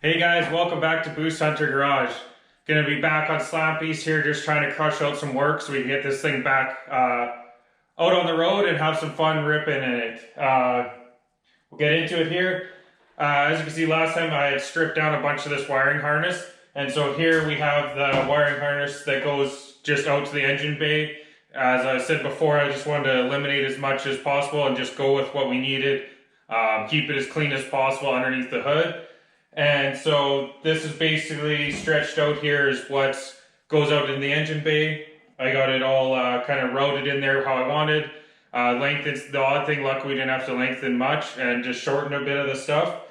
Hey guys, welcome back to Boost Hunter Garage. Gonna be back on Slampy's here, just trying to crush out some work so we can get this thing back out on the road and have some fun ripping in it. We'll get into it here. As you can see, last time I had stripped down a bunch of this wiring harness, and so here we have the wiring harness that goes just out to the engine bay. As I said before, I just wanted to eliminate as much as possible and just go with what we needed. Keep it as clean as possible underneath the hood. And so this is basically stretched out here is what goes out in the engine bay. I got it all kind of routed in there how I wanted. Lengthened the odd thing, luckily we didn't have to lengthen much, and just shortened a bit of the stuff.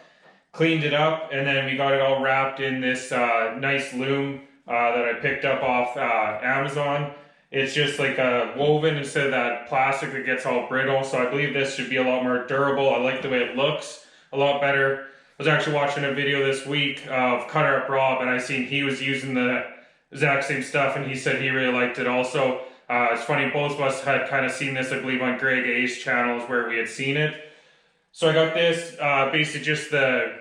Cleaned it up, and then we got it all wrapped in this nice loom that I picked up off Amazon. It's just like a woven instead of that plastic that gets all brittle, so I believe this should be a lot more durable. I like the way it looks, a lot better. I was actually watching a video this week of Cutter Up Rob, and I seen he was using the exact same stuff, and he said he really liked it also. It's funny, both of us had kind of seen this, I believe, on Greg A's channels where we had seen it. So I got this, basically just the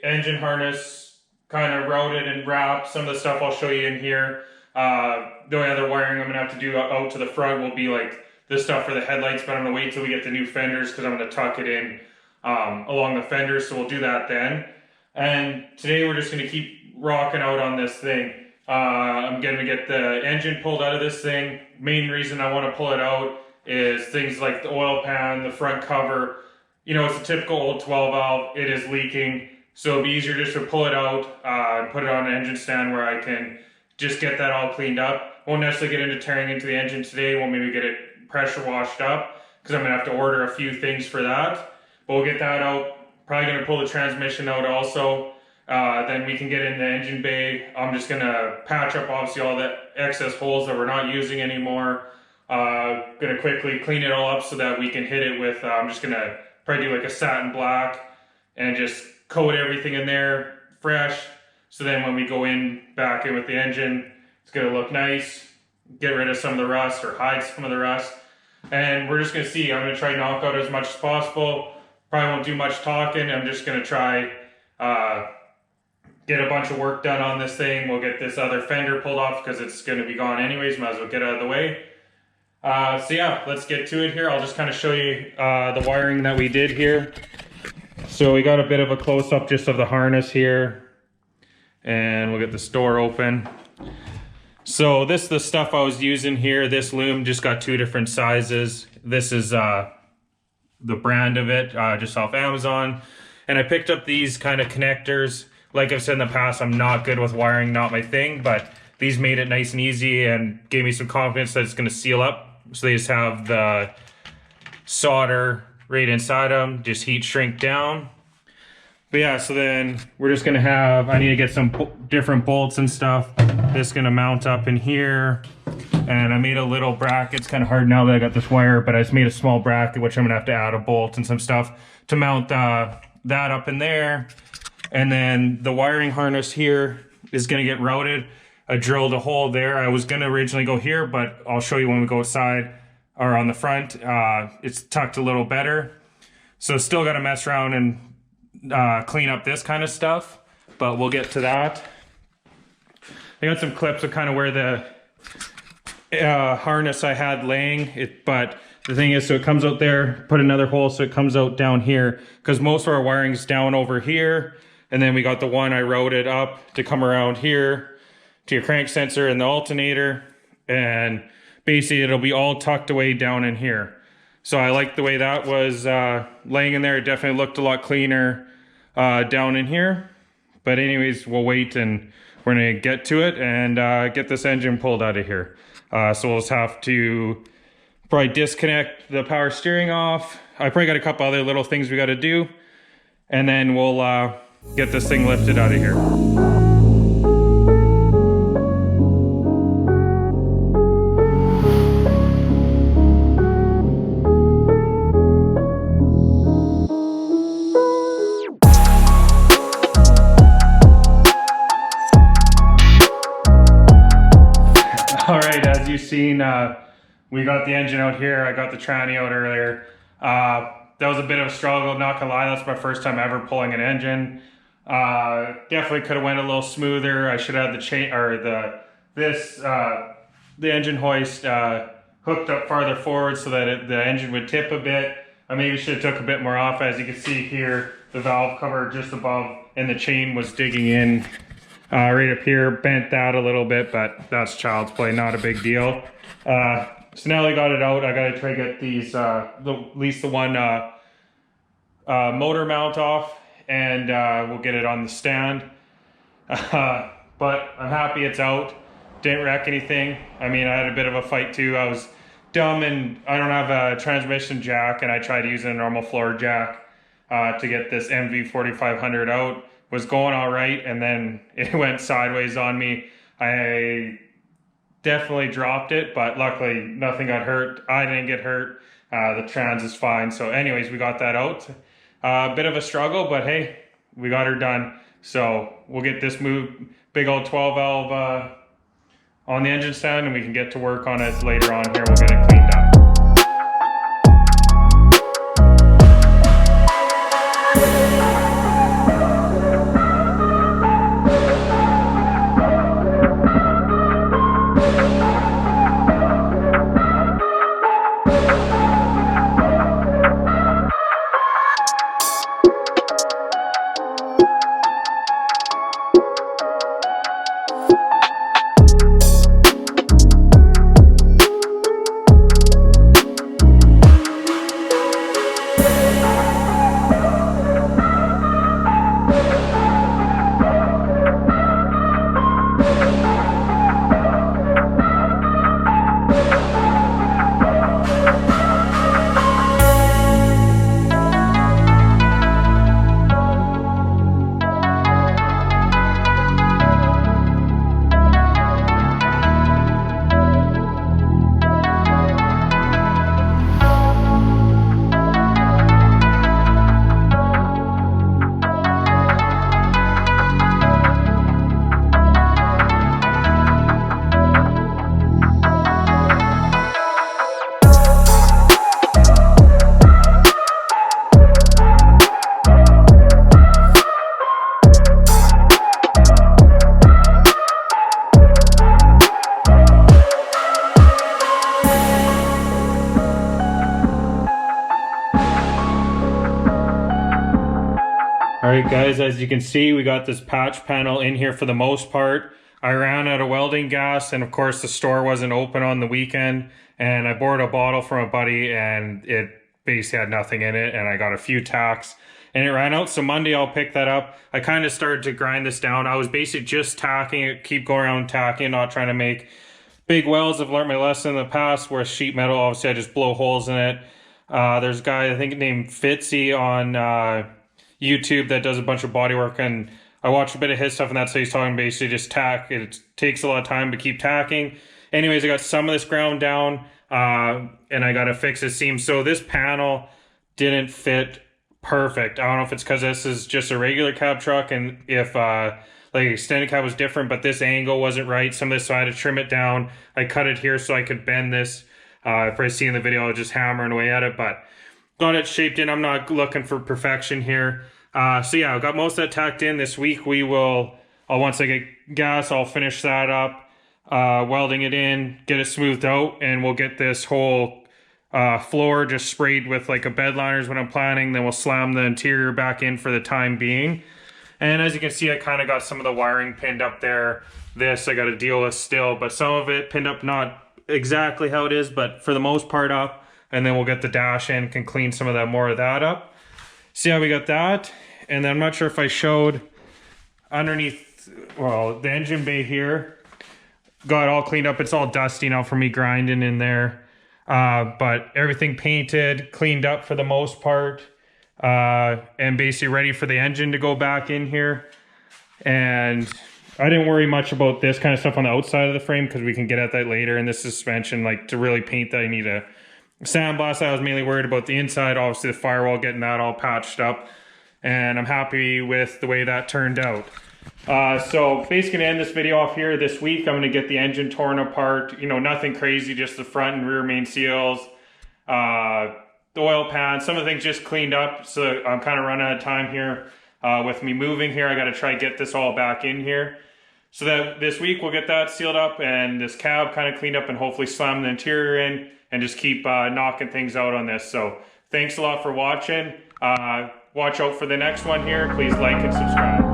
engine harness kind of routed and wrapped. Some of the stuff I'll show you in here. The only other wiring I'm going to have to do out to the front will be like this stuff for the headlights, but I'm going to wait till we get the new fenders because I'm going to tuck it in along the fenders, so we'll do that then. And today we're just going to keep rocking out on this thing. I'm going to get the engine pulled out of this thing. Main reason I want to pull it out is things like the oil pan, the front cover. You know, it's a typical old 12 valve. It is leaking, so it'll be easier just to pull it out and put it on an engine stand where I can just get that all cleaned up. Won't necessarily get into tearing into the engine today. We'll maybe get it pressure washed up because I'm going to have to order a few things for that. But we'll get that out. Probably going to pull the transmission out also. Then we can get in the engine bay. I'm just going to patch up obviously all the excess holes that we're not using anymore. Going to quickly clean it all up so that we can hit it with, I'm just going to probably do like a satin black and just coat everything in there fresh. So then when we go in back in with the engine, it's going to look nice. Get rid of some of the rust or hide some of the rust. And we're just going to see. I'm going to try to knock out as much as possible. Probably won't do much talking. I'm just going to try get a bunch of work done on this thing. We'll get this other fender pulled off because it's going to be gone anyways. Might as well get out of the way. So yeah, let's get to it here. I'll just kind of show you the wiring that we did here. So we got a bit of a close-up just of the harness here. And we'll get this door open. So this is the stuff I was using here. This loom just got two different sizes. This is the brand of it, just off Amazon. And I picked up these kind of connectors. Like I've said in the past, I'm not good with wiring, not my thing, but these made it nice and easy and gave me some confidence that it's going to seal up. So they just have the solder right inside them, just heat shrink down. But yeah, so then we're just going to have, I need to get some different bolts and stuff. This is going to mount up in here. And I made a little bracket. It's kind of hard now that I got this wire, but I just made a small bracket, which I'm going to have to add a bolt and some stuff to mount that up in there. And then the wiring harness here is going to get routed. I drilled a hole there. I was going to originally go here, but I'll show you when we go aside or on the front. It's tucked a little better. So still got to mess around and clean up this kind of stuff, but we'll get to that. I got some clips of kind of where the harness I had laying it, but the thing is, so it comes out there, put another hole so it comes out down here, because most of our wiring's down over here, and then we got the one I routed up to come around here to your crank sensor and the alternator, and basically it'll be all tucked away down in here. So I like the way that was laying in there. It definitely looked a lot cleaner down in here. But anyways, we'll wait and we're gonna get to it and get this engine pulled out of here. So we'll just have to probably disconnect the power steering off. I probably got a couple other little things we gotta do. And then we'll get this thing lifted out of here. Alright, as you've seen, we got the engine out here. I got the tranny out earlier. That was a bit of a struggle, not gonna lie. That's my first time ever pulling an engine. Definitely could have went a little smoother. I should have had the chain or the engine hoist hooked up farther forward so that the engine would tip a bit. I maybe should have took a bit more off. As you can see here, the valve cover just above and the chain was digging in right up here. Bent that a little bit, but that's child's play, not a big deal. So now I got it out. I got to try to get these, at least the one motor mount off, and we'll get it on the stand. But I'm happy it's out. Didn't wreck anything. I mean, I had a bit of a fight too. I was dumb and I don't have a transmission jack, and I tried using a normal floor jack to get this MV4500 out. Was going all right, and then it went sideways on me. I definitely dropped it, but luckily nothing got hurt. I didn't get hurt. The trans is fine. So anyways, we got that out. A bit of a struggle, but hey, we got her done. So we'll get this big old 12 valve on the engine stand, and we can get to work on it later on here. We'll get it cleaned up. Alright guys, as you can see, we got this patch panel in here for the most part. I ran out of welding gas, and of course the store wasn't open on the weekend, and I borrowed a bottle from a buddy and it basically had nothing in it, and I got a few tacks and it ran out. So Monday I'll pick that up. I kind of started to grind this down. I was basically just tacking it, keep going around tacking, not trying to make big welds. I've learned my lesson in the past where sheet metal, obviously I just blow holes in it. There's a guy I think named Fitzy on YouTube that does a bunch of body work, and I watched a bit of his stuff, and that's how he's talking. Basically just tack. It takes a lot of time to keep tacking. Anyways, I got some of this ground down, and I got to fix this seam. So this panel didn't fit perfect. I don't know if it's because this is just a regular cab truck, and if like extended cab was different, but this angle wasn't right. Some of this, so I had to trim it down. I cut it here so I could bend this. If I see in the video, I was just hammering away at it, but got it shaped in. I'm not looking for perfection here. So yeah, I got most of that tacked in. This week we will, once I get gas, I'll finish that up, welding it in, get it smoothed out, and we'll get this whole floor just sprayed with like a bed liner is what I'm planning. Then we'll slam the interior back in for the time being. And as you can see, I kind of got some of the wiring pinned up there. This I got to deal with still, but some of it pinned up not exactly how it is, but for the most part up. And then we'll get the dash in, can clean some of that more of that up. See how we got that? And then I'm not sure if I showed underneath, well, the engine bay here got all cleaned up. It's all dusty now from me grinding in there. But everything painted, cleaned up for the most part, and basically ready for the engine to go back in here. And I didn't worry much about this kind of stuff on the outside of the frame because we can get at that later. And this suspension, like to really paint that, I need a sandblast. I was mainly worried about the inside, obviously the firewall, getting that all patched up. And I'm happy with the way that turned out. So basically gonna end this video off here this week. I'm gonna get the engine torn apart. You know, nothing crazy, just the front and rear main seals, the oil pan, some of the things just cleaned up. So I'm kind of running out of time here. with me moving here. I got to try to get this all back in here. So that this week we'll get that sealed up and this cab kind of cleaned up and hopefully slam the interior in and just keep knocking things out on this. So thanks a lot for watching. Watch out for the next one here. Please like and subscribe.